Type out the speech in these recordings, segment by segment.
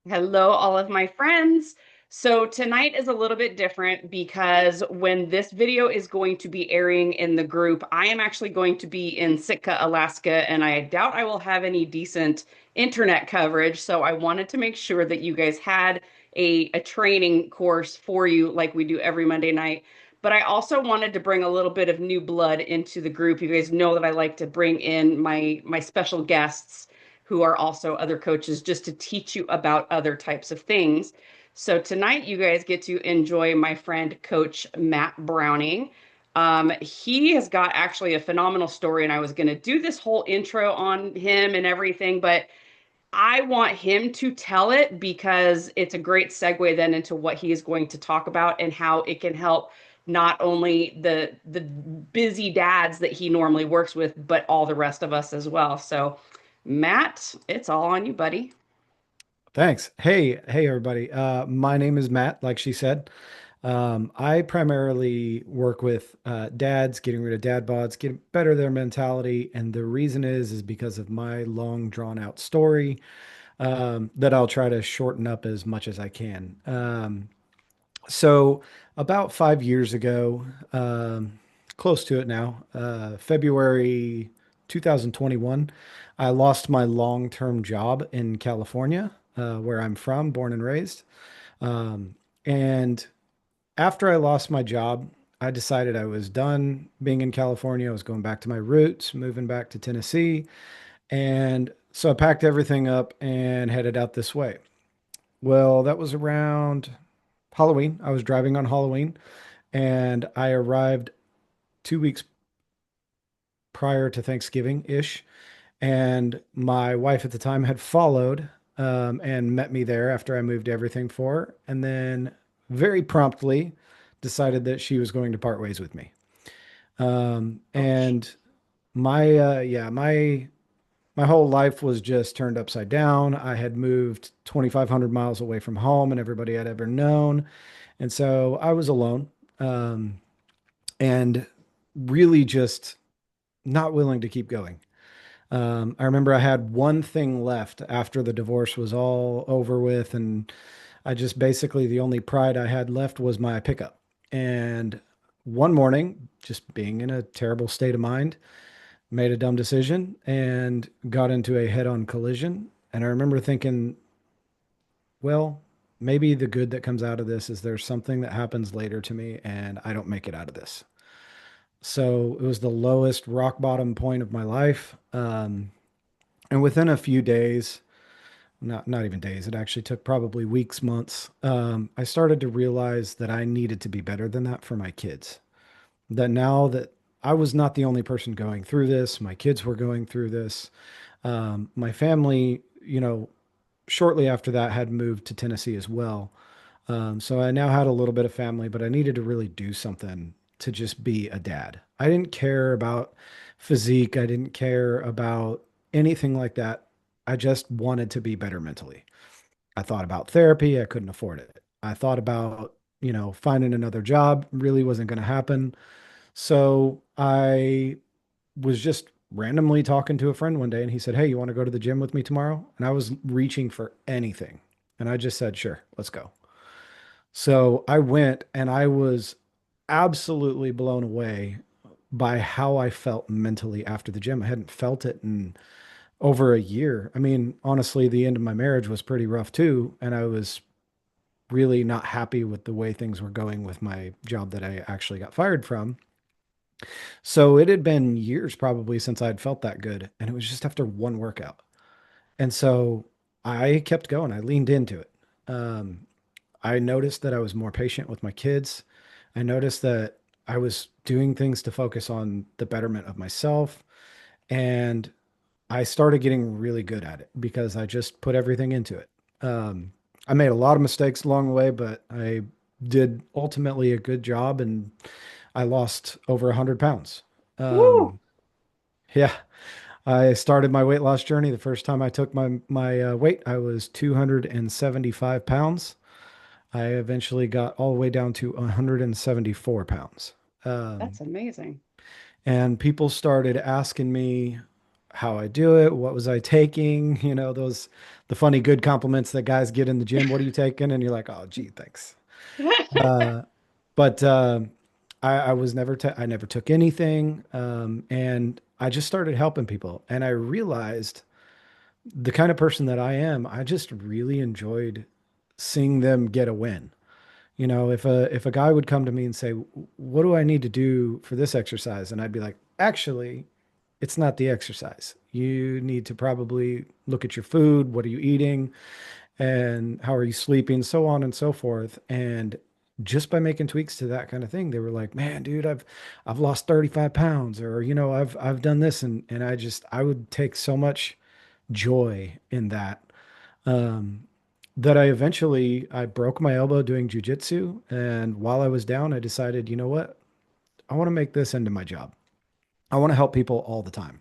Hello, all of my friends. So tonight is a little bit different because when this video is going to be airing in the group, I am actually going to be in Sitka, Alaska, and I doubt I will have any decent internet coverage. So I wanted to make sure that you guys had a training course for you like we do every Monday night. But I also wanted to bring a little bit of new blood into the group. You guys know that I like to bring in my special guests who are also other coaches just to teach you about other types of things. So tonight you guys get to enjoy my friend Coach Matt Browning. He has got actually a phenomenal story, and I was going to do this whole intro on him and everything, but I want him to tell it because it's a great segue then into what he is going to talk about and how it can help not only the busy dads that he normally works with, but all the rest of us as well. So, Matt, it's all on you, buddy. Thanks. Hey, everybody. My name is Matt, like she said. I primarily work with dads, getting rid of dad bods, getting better their mentality, and the reason is because of my long, drawn out story that I'll try to shorten up as much as I can. So about 5 years ago, close to it now, February 2021, I lost my long-term job in California, where I'm from, born and raised. And after I lost my job, I decided I was done being in California. I was going back to my roots, moving back to Tennessee. And so I packed everything up and headed out this way. Well, that was around Halloween. I was driving on Halloween and I arrived 2 weeks prior to Thanksgiving-ish. And my wife at the time had followed and met me there after I moved everything for her. And then very promptly decided that she was going to part ways with me. Ouch. And my whole life was just turned upside down. I had moved 2,500 miles away from home and everybody I'd ever known. And so I was alone. Um, and really just not willing to keep going. I remember I had one thing left after the divorce was all over with, and I just basically the only pride I had left was my pickup. And one morning, just being in a terrible state of mind, made a dumb decision and got into a head-on collision. And I remember thinking, well, maybe the good that comes out of this is there's something that happens later to me and I don't make it out of this. So it was the lowest rock bottom point of my life. And within a few days, not even days, it actually took probably weeks, months. I started to realize that I needed to be better than that for my kids. That now that I was not the only person going through this, my kids were going through this. My family, shortly after that had moved to Tennessee as well. So I now had a little bit of family, but I needed to really do something to just be a dad. I didn't care about physique. I didn't care about anything like that. I just wanted to be better mentally. I thought about therapy. I couldn't afford it. I thought about, finding another job really wasn't going to happen. So I was just randomly talking to a friend one day and he said, "Hey, you want to go to the gym with me tomorrow?" And I was reaching for anything. And I just said, "Sure, let's go." So I went and I was absolutely blown away by how I felt mentally after the gym. I hadn't felt it in over a year. I mean, honestly, the end of my marriage was pretty rough too, and I was really not happy with the way things were going with my job that I actually got fired from. So it had been years probably since I'd felt that good, and it was just after one workout. And so I kept going. I leaned into it. Um, I noticed that I was more patient with my kids. I noticed that I was doing things to focus on the betterment of myself. And I started getting really good at it because I just put everything into it. Um, I made a lot of mistakes along the way, but I did ultimately a good job and I lost over 100 pounds. Woo! Um, yeah, I started my weight loss journey. The first time I took my weight, I was 275 pounds. I eventually got all the way down to 174 pounds. Um, That's amazing. and people started asking me, how I do it. What was I taking? You know, the funny, good compliments that guys get in the gym. What are you taking? And you're like, oh, gee, thanks. Uh, but I was never, I never took anything. And I just started helping people. And I realized the kind of person that I am, I just really enjoyed seeing them get a win. You know, if a guy would come to me and say, "What do I need to do for this exercise?" and I'd be like, "Actually, it's not the exercise. You need to probably look at your food. What are you eating? And how are you sleeping? So on and so forth." And just by making tweaks to that kind of thing, they were like, "Man, dude, I've lost 35 pounds," or I've done this, and I would take so much joy in that. Um, that I broke my elbow doing jujitsu, and while I was down, I decided, you know what? I want to make this into my job. I want to help people all the time.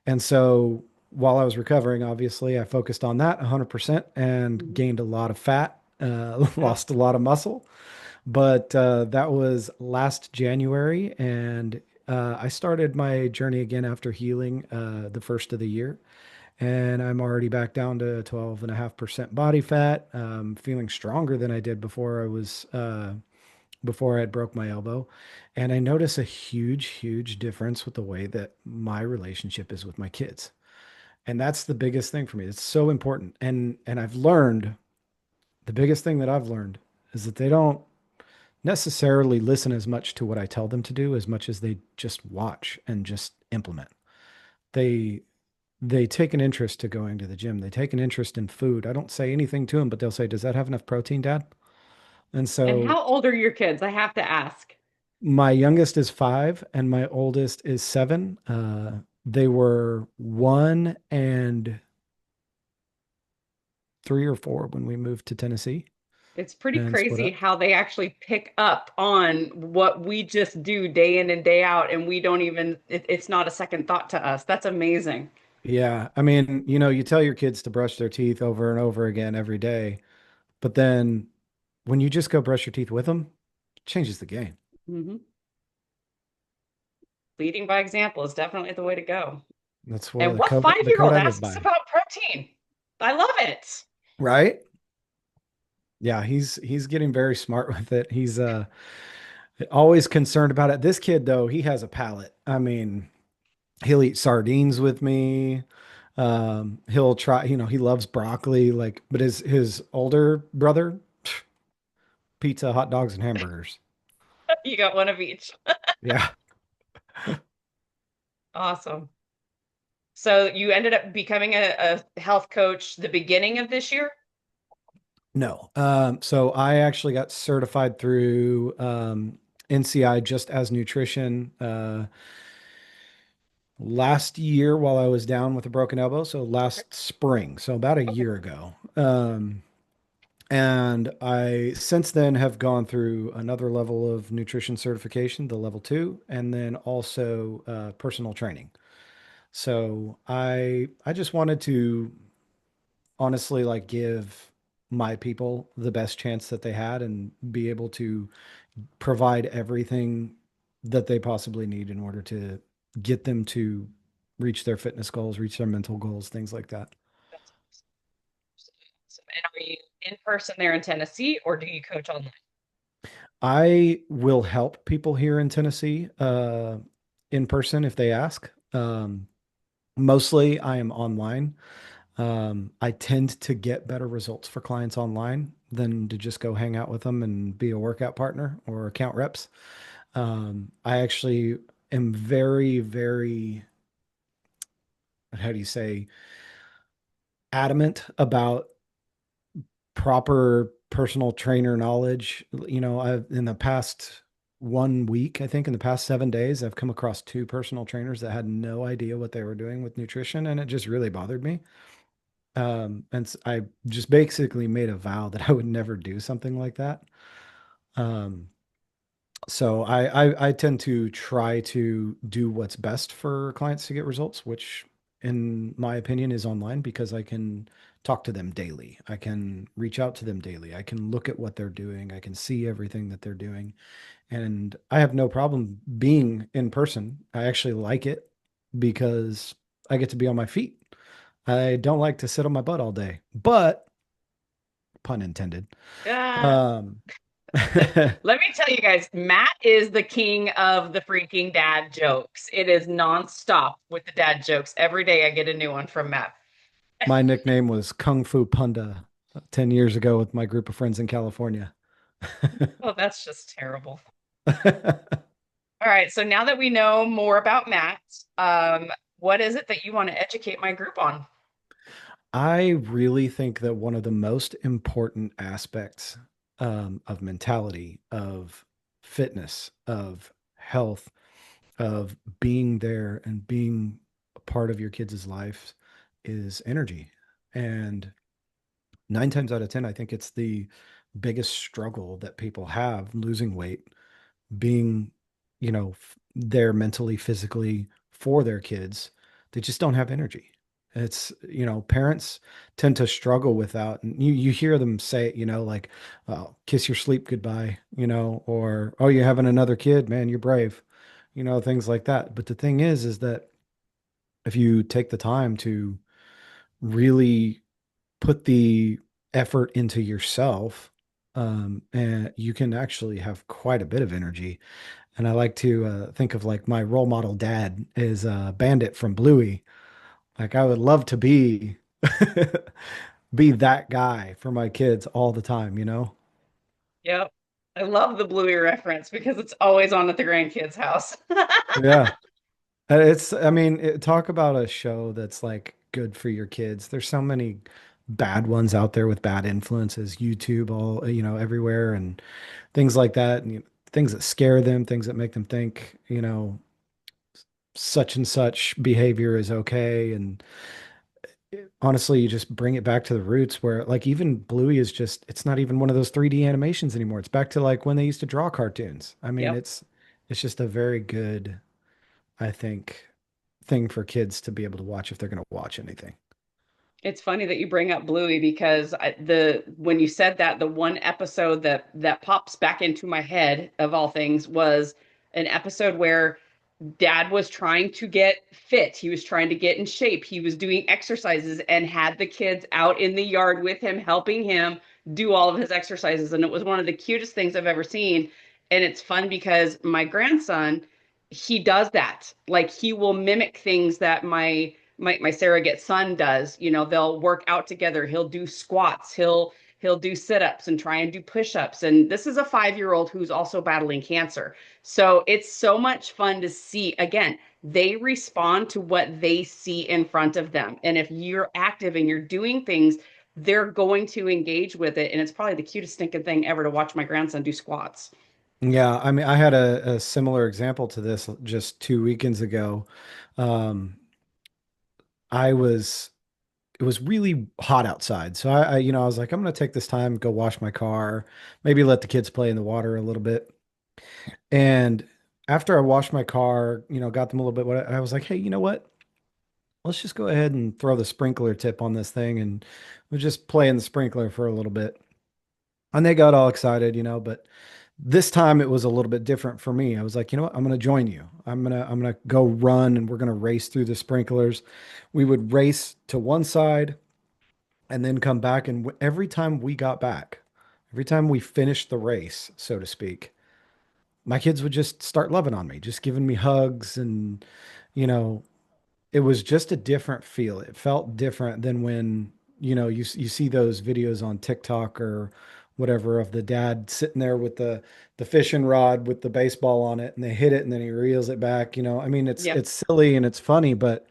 And so while I was recovering, obviously, I focused on that 100% and Mhm. gained a lot of fat, Yeah. lost a lot of muscle. But that was last January, and I started my journey again after healing the first of the year. And I'm already back down to 12.5% body fat. Feeling stronger than I did before I had broke my elbow. And I notice a huge, huge difference with the way that my relationship is with my kids. And that's the biggest thing for me. It's so important. And I've learned the biggest thing that I've learned is that they don't necessarily listen as much to what I tell them to do as much as they just watch and just implement. They they take an interest to going to the gym. They take an interest in food. I don't say anything to them, but they'll say, "Does that have enough protein, Dad?" And And so how old are your kids? I have to ask. my youngest is 5 and my oldest is 7. They were 1 and 3 or 4 when we moved to Tennessee It's pretty and split crazy up. how they actually pick up on what we just do day in and day out, and we don't even, it's not a second thought to us. That's amazing. Yeah. I mean, you tell your kids to brush their teeth over and over again every day, but then when you just go brush your teeth with them, it changes the game. Hmm. Leading by example is definitely the way to go. That's what And what the code five-year-old I live asks by. about protein? I love it. Right? Yeah, he's getting very smart with it. He's always concerned about it. This kid though, he has a palate. I mean, he'll eat sardines with me. He'll try, he loves broccoli, like, but his older brother, pizza, hot dogs, and hamburgers. You got one of each. Yeah. Awesome. So you ended up becoming a health coach the beginning of this year? No. So I actually got certified through NCI just as nutrition last year while I was down with a broken elbow. So Okay. last spring, so about a Okay. year ago. And I since then have gone through another level of nutrition certification, the level 2, and then also personal training. So I just wanted to honestly like give my people the best chance that they had and be able to provide everything that they possibly need in order to get them to reach their fitness goals, reach their mental goals, things like that. That's awesome. And are you in person there in Tennessee or do you coach online? I will help people here in Tennessee in person if they ask. Mostly I am online. I tend to get better results for clients online than to just go hang out with them and be a workout partner or account reps. I actually am very, very, how do you say, adamant about proper personal trainer knowledge. I've in the past 1 week, I think in the past 7 days, I've come across 2 personal trainers that had no idea what they were doing with nutrition, and it just really bothered me. I just basically made a vow that I would never do something like that. Um, so I tend to try to do what's best for clients to get results, which in my opinion is online because I can talk to them daily. I can reach out to them daily. I can look at what they're doing. I can see everything that they're doing. And I have no problem being in person. I actually like it because I get to be on my feet. I don't like to sit on my butt all day, but pun intended. Uh, Um, Let me tell you guys, Matt is the king of the freaking dad jokes. It is nonstop with the dad jokes. Every day I get a new one from Matt. my nickname was Kung Fu Panda 10 years ago with my group of friends in California. Oh, that's just terrible. All right, so now that we know more about Matt, what is it that you want to educate my group on? I really think that one of the most important aspects of mentality, of fitness, of health, of being there and being a part of your kids' lives is energy. And nine times out of 10, I think it's the biggest struggle that people have losing weight, being, there mentally, physically for their kids. They just don't have energy. It's, parents tend to struggle with that. And you hear them say, like, oh, kiss your sleep goodbye, or, oh, you're having another kid, man, you're brave, things like that. But the thing is that if you take the time to really put the effort into yourself, and you can actually have quite a bit of energy. And I like to think of like my role model dad is Bandit from Bluey. Like I would love to be be that guy for my kids all the time, you know? Yep. I love the Bluey reference because it's always on at the grandkids' house. Yeah. I mean, talk about a show that's like good for your kids. There's so many bad ones out there with bad influences, YouTube, all, everywhere and things like that. And things that scare them, things that make them think, such and such behavior is okay. And honestly, you just bring it back to the roots where like even Bluey is just, it's not even one of those 3D animations anymore. It's back to like when they used to draw cartoons. I mean, Yep. it's just a very good, I think, thing for kids to be able to watch if they're going to watch anything. It's funny that you bring up Bluey because the when you said that, the one episode that pops back into my head of all things was an episode where dad was trying to get fit. He was trying to get in shape. He was doing exercises and had the kids out in the yard with him, helping him do all of his exercises. And it was one of the cutest things I've ever seen. And it's fun because my grandson, he does that. Like he will mimic things that my surrogate son does. You know, they'll work out together. He'll do squats. He'll do sit-ups and try and do push-ups. And this is a 5-year-old who's also battling cancer. So it's so much fun to see. Again, they respond to what they see in front of them. And if you're active and you're doing things, they're going to engage with it. And it's probably the cutest stinking thing ever to watch my grandson do squats. Yeah, I mean, I had a similar example to this just 2 weekends ago. Um, I was it was really hot outside. So I was like, I'm gonna take this time, go wash my car, maybe let the kids play in the water a little bit. And after I washed my car, got them a little bit, I was like, hey, you know what? Let's just go ahead and throw the sprinkler tip on this thing and we'll just play in the sprinkler for a little bit. And they got all excited, but this time it was a little bit different for me. I was like, you know what? I'm going to join you. I'm going to go run and we're going to race through the sprinklers. We would race to one side and then come back. And every time we got back, every time we finished the race, so to speak, my kids would just start loving on me, just giving me hugs. And, you know, it was just a different feel. It felt different than when, you see those videos on TikTok or whatever of the dad sitting there with the fishing rod with the baseball on it and they hit it and then he reels it back. I mean, Yep. it's silly and it's funny, but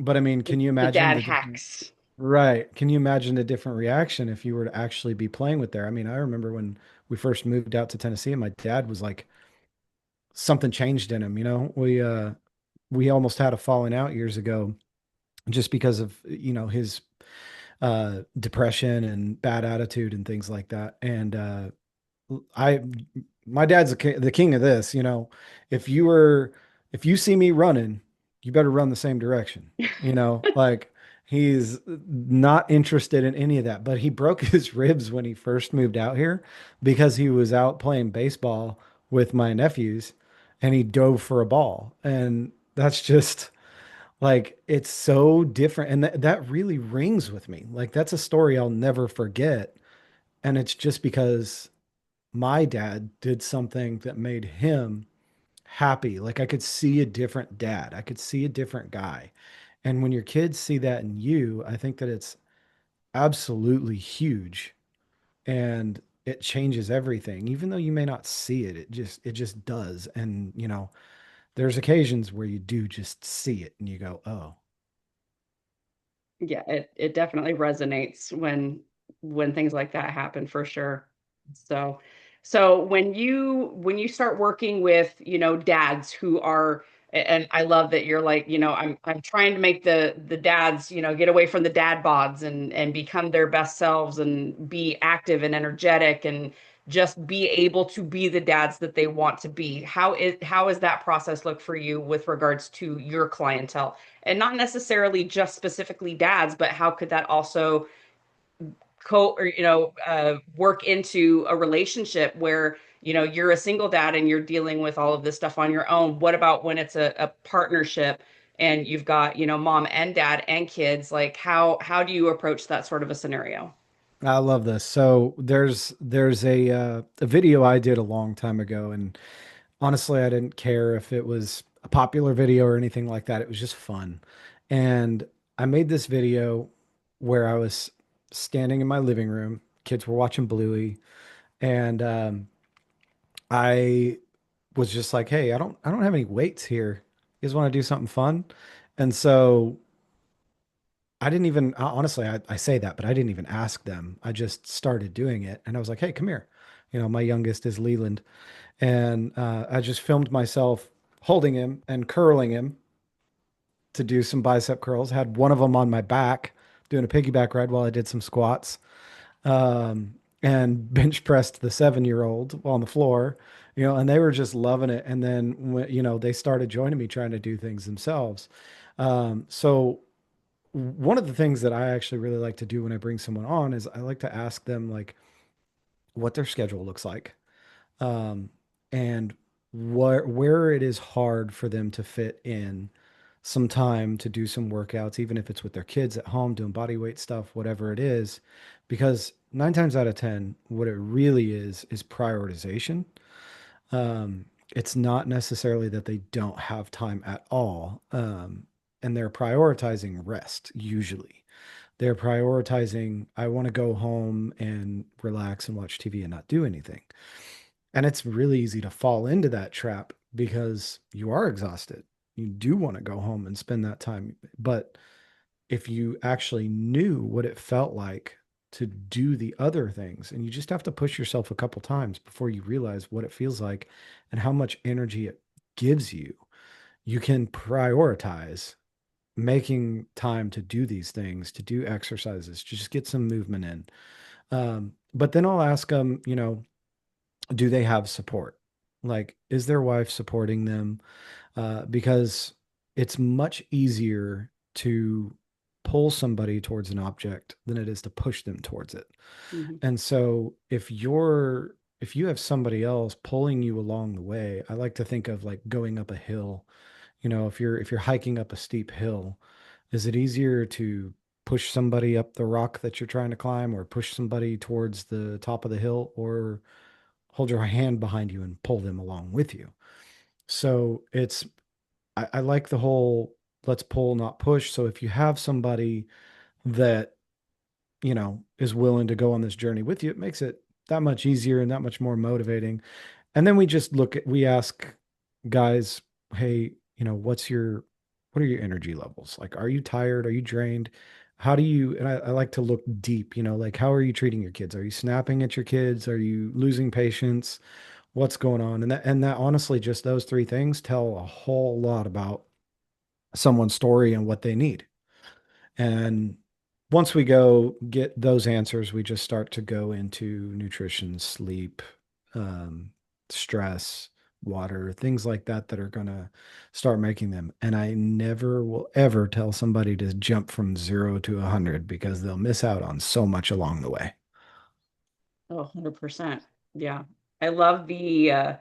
I mean, can you The imagine dad the different, hacks. right? Can you imagine the different reaction if you were to actually be playing with there? I mean, I remember when we first moved out to Tennessee and my dad was like something changed in him, we almost had a falling out years ago just because of, his depression and bad attitude and things like that. And I, my dad's the king of this. If you were, if you see me running, you better run the same direction. Like he's not interested in any of that. But he broke his ribs when he first moved out here because he was out playing baseball with my nephews and he dove for a ball. And that's just Like it's so different. And that really rings with me. Like that's a story I'll never forget. And it's just because my dad did something that made him happy. Like I could see a different dad. I could see a different guy. And when your kids see that in you, I think that it's absolutely huge and it changes everything. Even though you may not see it, it just does. And there's occasions where you do just see it and you go, "Oh, Yeah, it definitely resonates when things like that happen for sure. So so when you start working with, dads who are, and I love that you're like, I'm trying to make the dads, get away from the dad bods and become their best selves and be active and energetic and just be able to be the dads that they want to be. How is that process look for you with regards to your clientele? And not necessarily just specifically dads, but how could that also work into a relationship where you're a single dad and you're dealing with all of this stuff on your own? What about when it's a partnership and you've got mom and dad and kids? Like how do you approach that sort of a scenario? I love this." So there's a video I did a long time ago, and honestly, I didn't care if it was a popular video or anything like that. It was just fun. And I made this video where I was standing in my living room. Kids were watching Bluey, and I was just like, "Hey, I don't have any weights here. You guys want to do something fun?" And so I didn't even honestly, I say that, but I didn't even ask them. I just started doing it, and I was like, "Hey, come here." My youngest is Leland, and I just filmed myself holding him and curling him to do some bicep curls. Had one of them on my back doing a piggyback ride while I did some squats, and bench pressed the 7-year-old on the floor, and they were just loving it. And then when, they started joining me trying to do things themselves. So one of the things that I actually really like to do when I bring someone on is I like to ask them like what their schedule looks like, um, and where it is hard for them to fit in some time to do some workouts, even if it's with their kids at home doing body weight stuff, whatever it is, because 9 times out of 10, what it really is prioritization. It's not necessarily that they don't have time at all, and they're prioritizing rest usually. They're prioritizing, I want to go home and relax and watch TV and not do anything. And it's really easy to fall into that trap because you are exhausted. You do want to go home and spend that time. But if you actually knew what it felt like to do the other things, and you just have to push yourself a couple times before you realize what it feels like and how much energy it gives you, you can prioritize making time to do these things, to do exercises, to just get some movement in. But then I'll ask them, do they have support? Like, is their wife supporting them? Because it's much easier to pull somebody towards an object than it is to push them towards it. Mhm. And so if you have somebody else pulling you along the way, I like to think of like going up a hill. If you're hiking up a steep hill, is it easier to push somebody up the rock that you're trying to climb or push somebody towards the top of the hill or hold your hand behind you and pull them along with you? So I like the whole let's pull, not push. So if you have somebody that, is willing to go on this journey with you, it makes it that much easier and that much more motivating. And then we ask guys, hey, what are your energy levels? Like, are you tired? Are you drained? And I like to look deep, like, how are you treating your kids? Are you snapping at your kids? Are you losing patience? What's going on? And that honestly, just those three things tell a whole lot about someone's story and what they need. And once we go get those answers, we just start to go into nutrition, sleep, um, stress, water, things like that that are going to start making them. And I never will ever tell somebody to jump from 0 to 100 because they'll miss out on so much along the way. Oh, 100%. Yeah. I love the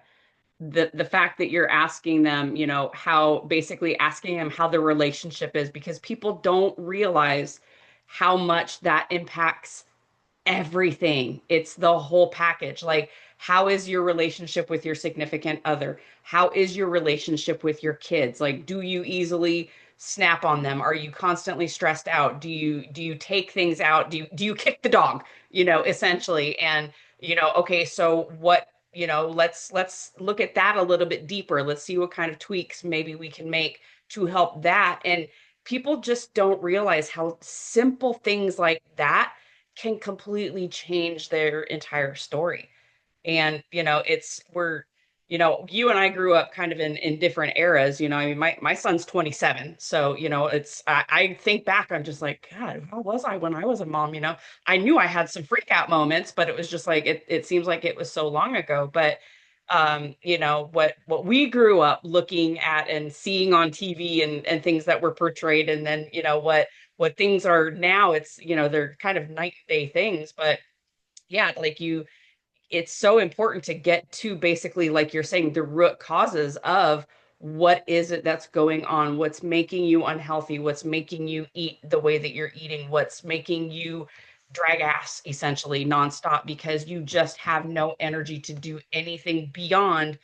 the fact that you're asking them, how basically asking them how their relationship is, because people don't realize how much that impacts everything. It's the whole package. Like, how is your relationship with your significant other? How is your relationship with your kids? Like, do you easily snap on them? Are you constantly stressed out? Do you take things out? Do you kick the dog, essentially? And, okay, so what, let's look at that a little bit deeper. Let's see what kind of tweaks maybe we can make to help that. And people just don't realize how simple things like that can completely change their entire story. And, you and I grew up kind of in different eras. I mean, my son's 27. So, I think back, I'm just like, God, how was I when I was a mom? I knew I had some freak out moments, but it was just like, it seems like it was so long ago. But, what we grew up looking at and seeing on TV and things that were portrayed, and then, what things are now, it's, they're kind of night and day things. But yeah, like it's so important to get to basically, like you're saying, the root causes of what is it that's going on, what's making you unhealthy, what's making you eat the way that you're eating, what's making you drag ass essentially nonstop, because you just have no energy to do anything beyond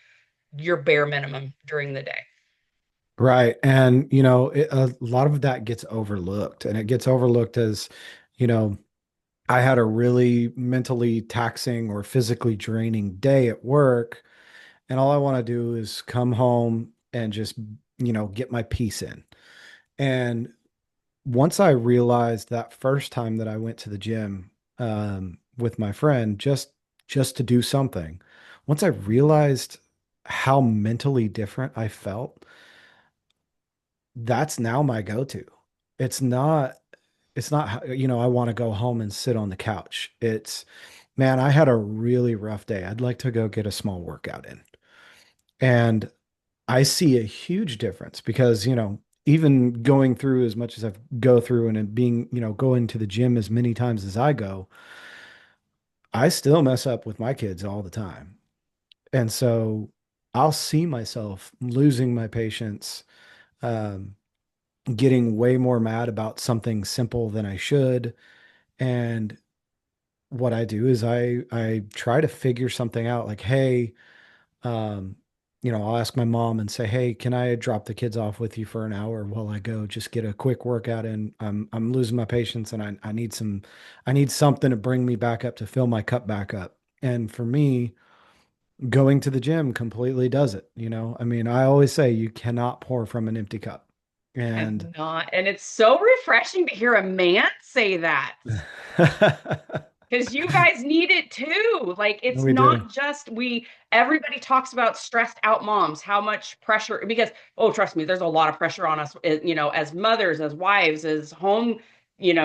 your bare minimum during the day. Right. And, a lot of that gets overlooked, and it gets overlooked as, you know, I had a really mentally taxing or physically draining day at work, and all I want to do is come home and just, get my peace in. And once I realized that first time that I went to the gym with my friend just to do something, once I realized how mentally different I felt, that's now my go-to. It's not it's not I want to go home and sit on the couch. It's, man, I had a really rough day. I'd like to go get a small workout in. And I see a huge difference because, even going through as much as I've go through and it being, going to the gym as many times as I go, I still mess up with my kids all the time. And so I'll see myself losing my patience, um, getting way more mad about something simple than I should. And what I do is I try to figure something out like, hey, um, I'll ask my mom and say, "Hey, can I drop the kids off with you for an hour while I go just get a quick workout in? I'm losing my patience and I need something to bring me back up to fill my cup back up." And for me, going to the gym completely does it, I mean, I always say you cannot pour from an empty cup. And Cannot. And it's so refreshing to hear a man say that, because you guys need it too. Like, it's we do. not just everybody talks about stressed out moms, how much pressure, because, oh, trust me, there's a lot of pressure on us, as mothers, as wives, as home,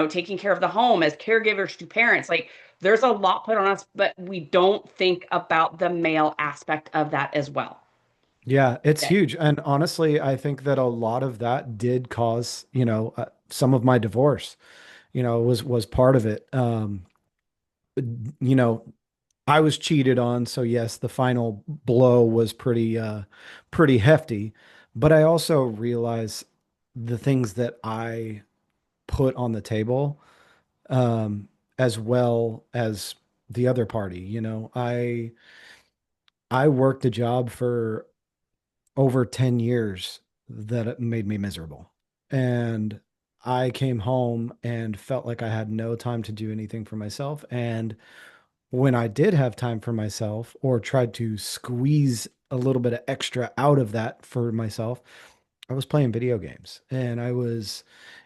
taking care of the home, as caregivers to parents. Like, there's a lot put on us, but we don't think about the male aspect of that as well. Yeah, it's Okay. huge. And honestly, I think that a lot of that did cause, some of my divorce, was part of it. You know, I was cheated on, so yes, the final blow was pretty hefty, but I also realized the things that I put on the table, um, as well as the other party. I worked a job for over 10 years that it made me miserable. And I came home and felt like I had no time to do anything for myself. And when I did have time for myself or tried to squeeze a little bit of extra out of that for myself, I was playing video games and I was,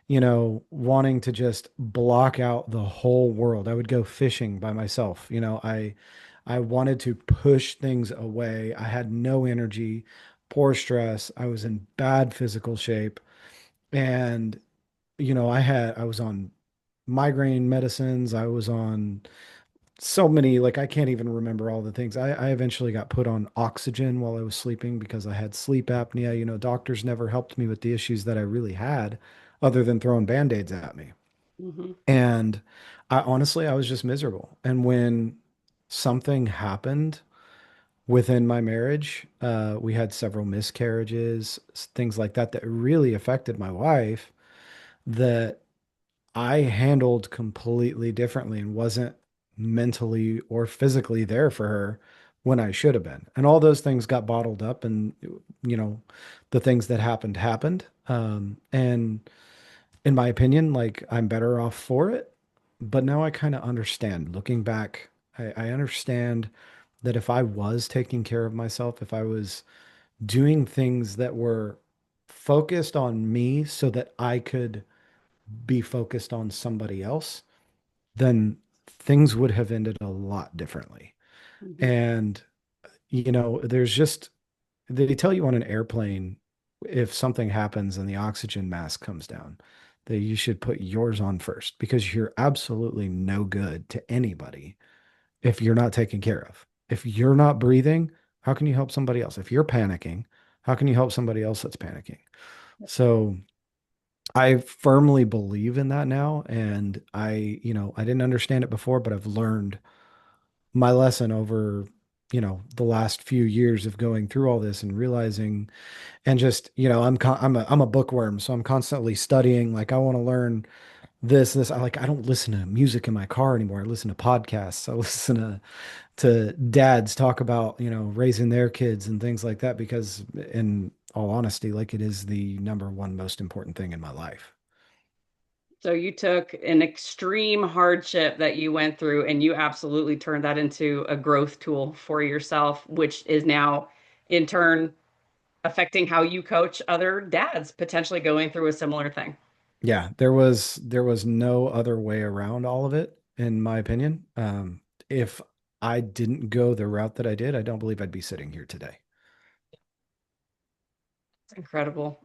wanting to just block out the whole world. I would go fishing by myself. I wanted to push things away. I had no energy, poor stress. I was in bad physical shape. And, I was on migraine medicines. I was on so many, like I can't even remember all the things. I eventually got put on oxygen while I was sleeping because I had sleep apnea. Doctors never helped me with the issues that I really had other than throwing band-aids at me. Hmm. And I honestly, I was just miserable. And when something happened within my marriage. We had several miscarriages, things like that, that really affected my wife that I handled completely differently and wasn't mentally or physically there for her when I should have been. And all those things got bottled up and you know, the things that happened. And in my opinion, like I'm better off for it. But now I kind of understand. Looking back, I understand that if I was taking care of myself, if I was doing things that were focused on me so that I could be focused on somebody else, then things would have ended a lot differently. Mhm. And, you know, there's just, they tell you on an airplane, if something happens and the oxygen mask comes down, that you should put yours on first because you're absolutely no good to anybody if you're not taken care of. If you're not breathing, how can you help somebody else? If you're panicking, how can you help somebody else that's panicking? So I firmly believe in that now. And I didn't understand it before, but I've learned my lesson over, the last few years of going through all this and realizing and just, I'm a bookworm, so I'm constantly studying. Like I want to learn this. I don't listen to music in my car anymore. I listen to podcasts. I listen to dads talk about, raising their kids and things like that because in all honesty, like it is the number one most important thing in my life. So you took an extreme hardship that you went through and you absolutely turned that into a growth tool for yourself, which is now in turn affecting how you coach other dads potentially going through a similar thing. Yeah, there was no other way around all of it, in my opinion. If I didn't go the route that I did, I don't believe I'd be sitting here today. It's incredible.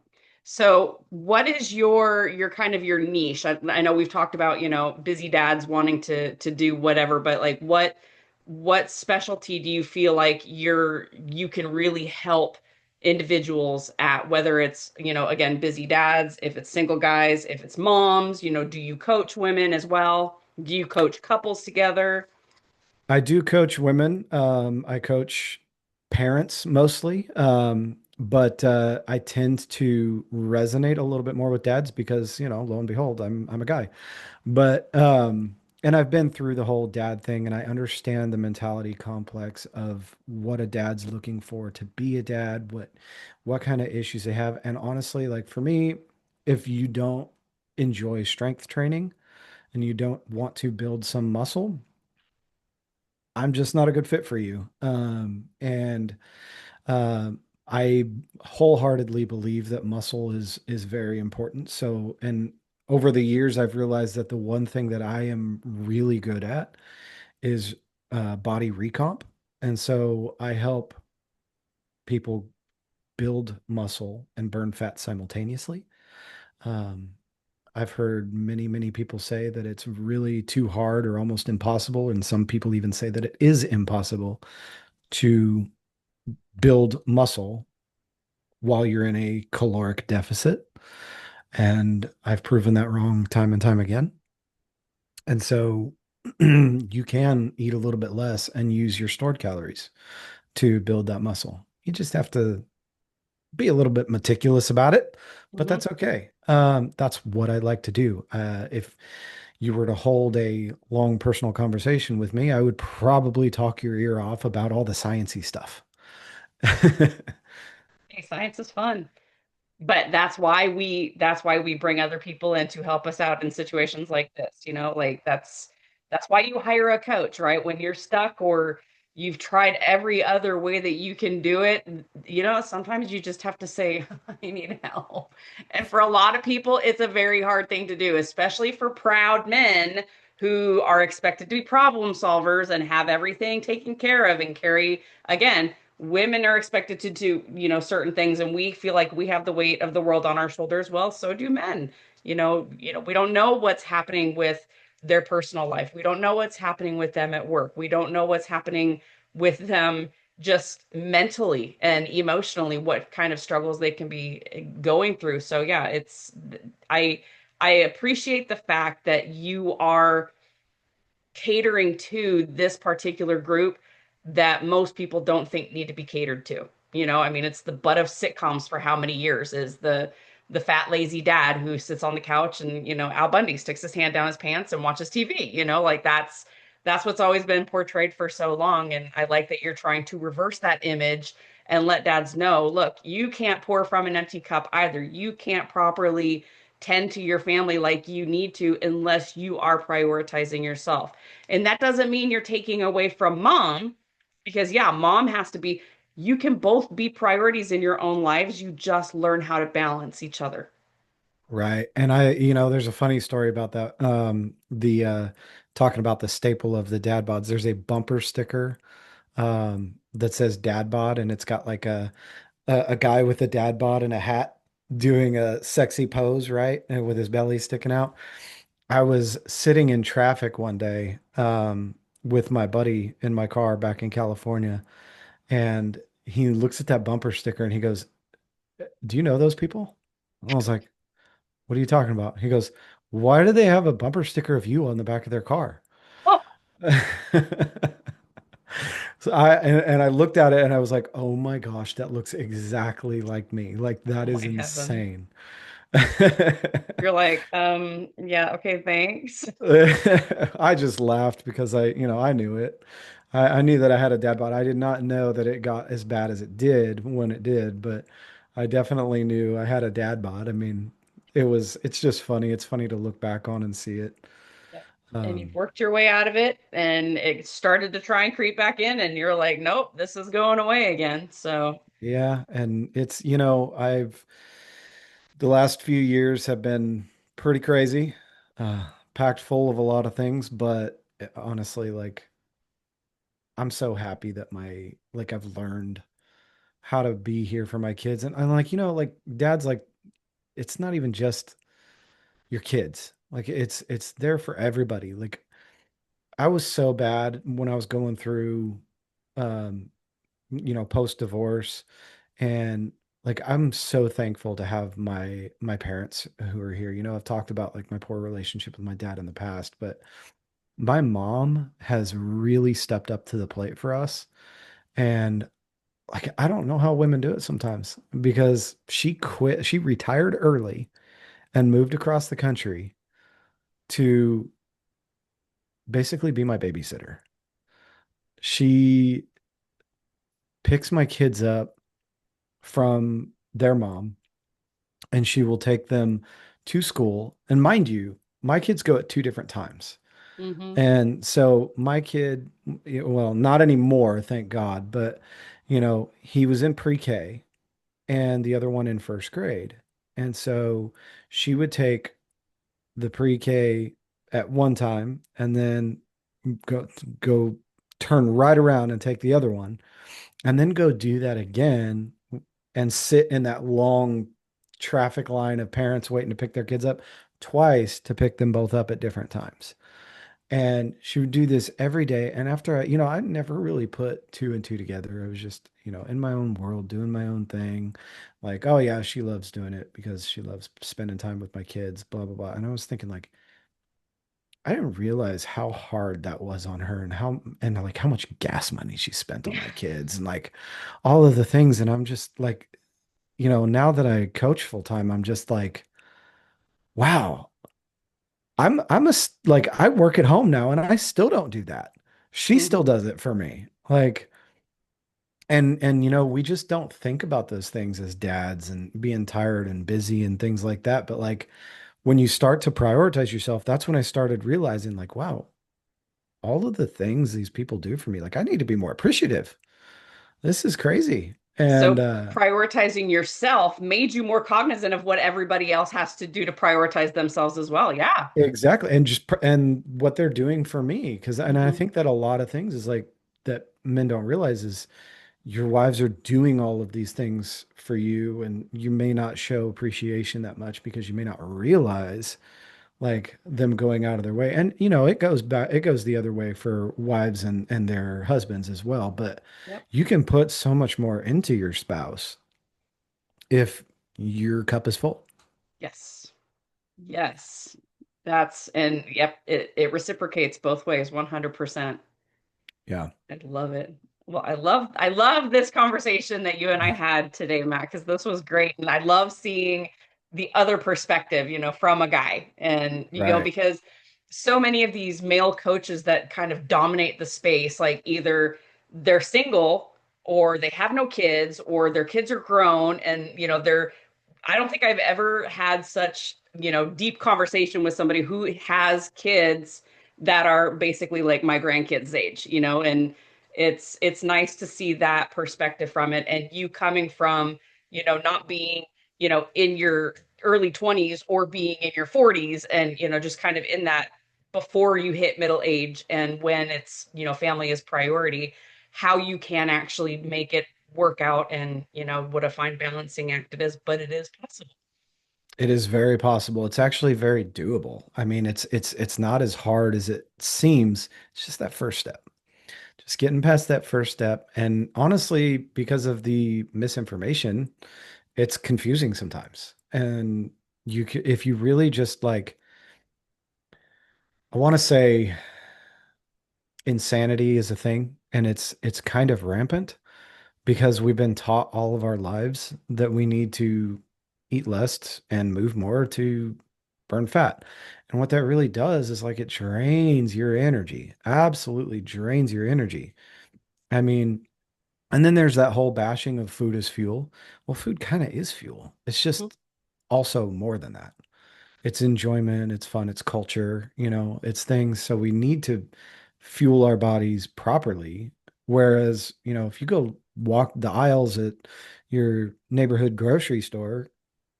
So, what is your kind of your niche? I know we've talked about, busy dads wanting to do whatever, but like what specialty do you feel like you can really help individuals at, whether it's, again, busy dads, if it's single guys, if it's moms, do you coach women as well? Do you coach couples together? I do coach women. I coach parents mostly. But I tend to resonate a little bit more with dads because, lo and behold, I'm a guy. But and I've been through the whole dad thing and I understand the mentality complex of what a dad's looking for to be a dad, what kind of issues they have. And honestly, like for me, if you don't enjoy strength training and you don't want to build some muscle, I'm just not a good fit for you. And I wholeheartedly believe that muscle is very important. So, and over the years, I've realized that the one thing that I am really good at is body recomp. And so I help people build muscle and burn fat simultaneously. Um, I've heard many, many people say that it's really too hard or almost impossible. And some people even say that it is impossible to build muscle while you're in a caloric deficit. And I've proven that wrong time and time again. And so you can eat a little bit less and use your stored calories to build that muscle. You just have to be a little bit meticulous about it, but Mhm. that's okay. That's what I like to do. If you were to hold a long personal conversation with me, I would probably talk your ear off about all the sciencey stuff. Hey, science is fun. But that's why we bring other people in to help us out in situations like this, like that's why you hire a coach, right? When you're stuck or you've tried every other way that you can do it, sometimes you just have to say I need help. And for a lot of people it's a very hard thing to do, especially for proud men who are expected to be problem solvers and have everything taken care of and carry, again, women are expected to do, certain things, and we feel like we have the weight of the world on our shoulders. Well, so do men. We don't know what's happening with their personal life. We don't know what's happening with them at work. We don't know what's happening with them just mentally and emotionally, what kind of struggles they can be going through. So yeah, I I appreciate the fact that you are catering to this particular group that most people don't think need to be catered to. I mean, it's the butt of sitcoms for how many years is the fat lazy dad who sits on the couch and, Al Bundy sticks his hand down his pants and watches TV, like that's what's always been portrayed for so long. And I like that you're trying to reverse that image and let dads know, look, you can't pour from an empty cup either. You can't properly tend to your family like you need to unless you are prioritizing yourself. And that doesn't mean you're taking away from mom, because yeah, mom has to be, you can both be priorities in your own lives. You just learn how to balance each other. Right. And there's a funny story about that. The talking about the staple of the dad bods, there's a bumper sticker that says dad bod, and it's got like a guy with a dad bod and a hat doing a sexy pose, right? And with his belly sticking out. I was sitting in traffic one day with my buddy in my car back in California, and he looks at that bumper sticker and he goes, "Do you know those people?" I was like, "What are you talking about?" He goes, "Why do they have a bumper sticker of you on the back of their car?" Oh, So and I looked at it and I was like, "Oh my gosh, that looks exactly like me. Like oh that is my heaven. insane." You're like, yeah, okay, thanks. I just laughed because I knew it. I knew that I had a dad bod. I did not know that it got as bad as it did when it did, but I definitely knew I had a dad bod. I mean, it's just funny. It's funny to look back on and see it. Yep. And you've Um, worked your way out of it, and it started to try and creep back in, and you're like, nope, this is going away again. So, yeah, and the last few years have been pretty crazy, packed full of a lot of things, but honestly, like I'm so happy that I've learned how to be here for my kids. And I'm like, like dad's like, it's not even just your kids. Like it's there for everybody. Like I was so bad when I was going through um, post divorce, and like I'm so thankful to have my parents who are here. I've talked about like my poor relationship with my dad in the past, but my mom has really stepped up to the plate for us. And like I don't know how women do it sometimes because she retired early and moved across the country to basically be my babysitter. She picks my kids up from their mom and she will take them to school. And mind you, my kids go at two different times. hmm And so my kid, well, not anymore, thank God, but he was in pre-K and the other one in first grade. And so she would take the pre-K at one time and then go go turn right around and take the other one and then go do that again and sit in that long traffic line of parents waiting to pick their kids up twice to pick them both up at different times. And she would do this every day. And after I never really put two and two together. I was just, in my own world, doing my own thing. Like, oh yeah, she loves doing it because she loves spending time with my kids, blah, blah, blah. And I was thinking like, I didn't realize how hard that was on her and like how much gas money she spent on my kids and like all of the things. And I'm just like, now that I coach full time, I'm just like, wow, like I work at home now and I still don't do that. She still hmm does it for me. Like and we just don't think about those things as dads and being tired and busy and things like that. But like when you start to prioritize yourself, that's when I started realizing like, wow, all of the things these people do for me, like I need to be more appreciative. This is crazy. And So prioritizing yourself made you more cognizant of what everybody else has to do to prioritize themselves as well. Yeah. exactly. And and what they're doing for me. And I hmm think that a lot of things is like that men don't realize is your wives are doing all of these things for you, and you may not show appreciation that much because you may not realize like them going out of their way. And it goes the other way for wives and their husbands as well. But Yep. you can put so much more into your spouse if your cup is full. Yes. Yes. And yep, it reciprocates both ways, 100%. Yeah. I love it. Well, I love this conversation that you and I had today, Matt, because this was great. And I love seeing the other perspective, from a guy. And, Right. because so many of these male coaches that kind of dominate the space, like either they're single or they have no kids or their kids are grown and, I don't think I've ever had such, deep conversation with somebody who has kids that are basically like my grandkids' age, and it's nice to see that perspective from it and you coming from, not being, in your early 20s or being in your 40s and, just kind of in that before you hit middle age and when it's, family is priority, how you can actually make it work out and what a fine balancing act it is, but it is possible. It is very possible. It's actually very doable. I mean, it's not as hard as it seems. It's just that first step. Just getting past that first step. And honestly, because of the misinformation, it's confusing sometimes. And if you really just like, I want to say insanity is a thing, and it's kind of rampant because we've been taught all of our lives that we need to eat less and move more to burn fat. And what that really does is like it drains your energy, absolutely drains your energy. I mean, and then there's that whole bashing of food as fuel. Well, food kind of is fuel. It's Mhm. just also more than that. It's enjoyment, it's fun, it's culture, it's things. So we need to fuel our bodies properly. Whereas, if you go walk the aisles at your neighborhood grocery store,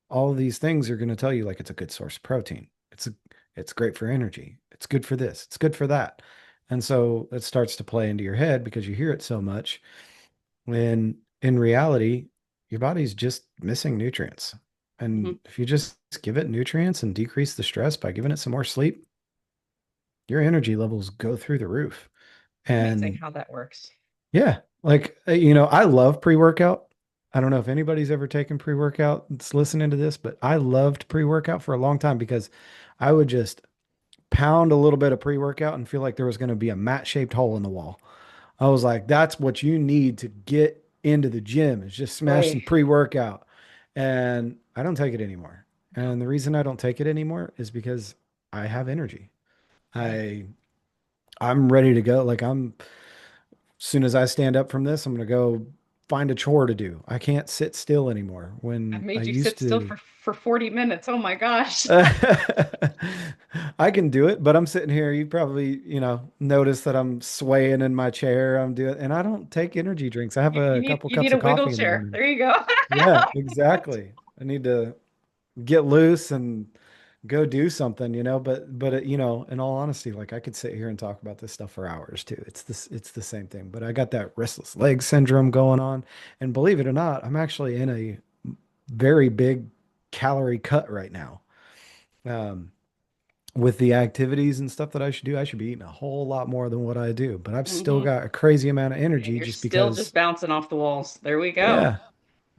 all of these things are going to tell you like it's a good source of protein. It's great for energy. It's good for this. It's good for that. And so it starts to play into your head because you hear it so much. When in reality, your body's just missing nutrients. Mhm. And if you just give it nutrients and decrease the stress by giving it some more sleep, your energy levels go through the roof. Amazing And how that works. yeah, like, I love pre-workout. I don't know if anybody's ever taken pre-workout that's listening to this, but I loved pre-workout for a long time because I would just pound a little bit of pre-workout and feel like there was going to be a mat-shaped hole in the wall. I was like, that's what you need to get into the gym is just smash some Right. pre-workout. And I don't take it anymore. And the reason I don't take it anymore is because I have energy. Right. I I'm ready to go. Like as soon as I stand up from this, I'm gonna go find a chore to do. I can't sit still anymore. I've When I made you used sit still to for 40 minutes. Oh my gosh. I can do it, but I'm sitting here. You probably, notice that I'm swaying in my chair. I'm doing, and I don't take energy drinks. I have You a need couple you need cups a of wiggle coffee in the chair. morning. There you go. Yeah, exactly. I need to get loose and go do something, but in all honesty, like I could sit here and talk about this stuff for hours too. It's the same thing, but I got that restless leg syndrome going on. And believe it or not, I'm actually in a very big calorie cut right now. Um, with the activities and stuff that I should do, I should be eating a whole lot more than what I do, but I've still Hmm. got a crazy amount of And energy you're just still just because, bouncing off the walls. There we go. yeah,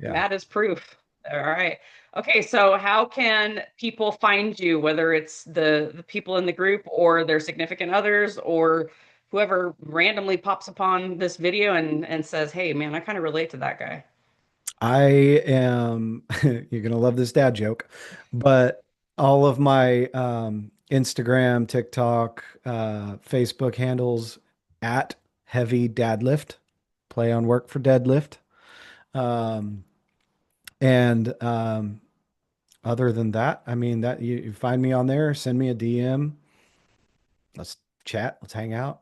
yeah. That is proof. All right. Okay, so how can people find you, whether it's the people in the group or their significant others or whoever randomly pops upon this video and says, "Hey, man, I kind of relate to that guy." I am, you're gonna love this dad joke, but all of my Instagram, TikTok, Facebook handles at Heavy Dadlift, play on work for deadlift. Um, and other than that, I mean that you find me on there, send me a DM, let's chat, let's hang out.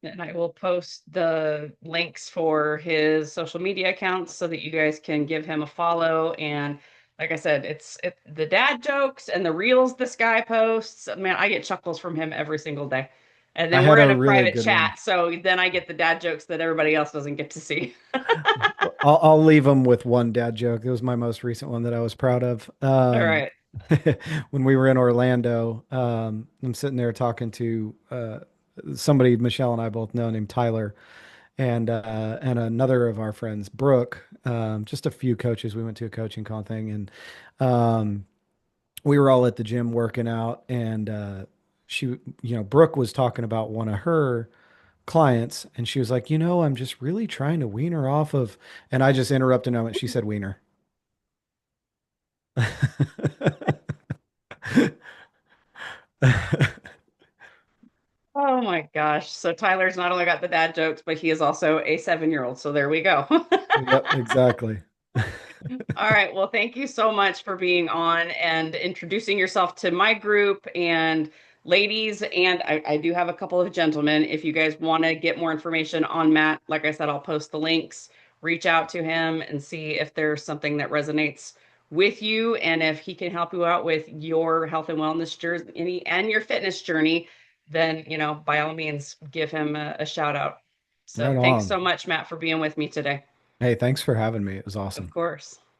And I will post the links for his social media accounts so that you guys can give him a follow. And like I said, it's the dad jokes and the reels this guy posts. Man, I get chuckles from him every single day. And I then had we're a in a really private good one. chat, so then I get the dad jokes that everybody else doesn't get to see. I'll leave them with one dad joke. It was my most recent one that I was proud of. All right. When we were in Orlando, I'm sitting there talking to somebody Michelle and I both know named Tyler, and another of our friends, Brooke. Just a few coaches. We went to a coaching con thing, and um, we were all at the gym working out, and Brooke was talking about one of her clients, and she was like, I'm just really trying to wean her off of, and I just interrupted a moment. She said wiener. Oh my gosh. So Tyler's not only got the dad jokes, but he is also a 7-year-old. So there we go. Yep, exactly. All right. Well, thank you so much for being on and introducing yourself to my group and ladies. And I do have a couple of gentlemen. If you guys want to get more information on Matt, like I said, I'll post the links. Reach out to him and see if there's something that resonates with you and if he can help you out with your health and wellness journey and your fitness journey, then, by all means, give him a shout out. So Right thanks on. so much, Matt, for being with me today. Hey, thanks for having me. It was Of awesome. course.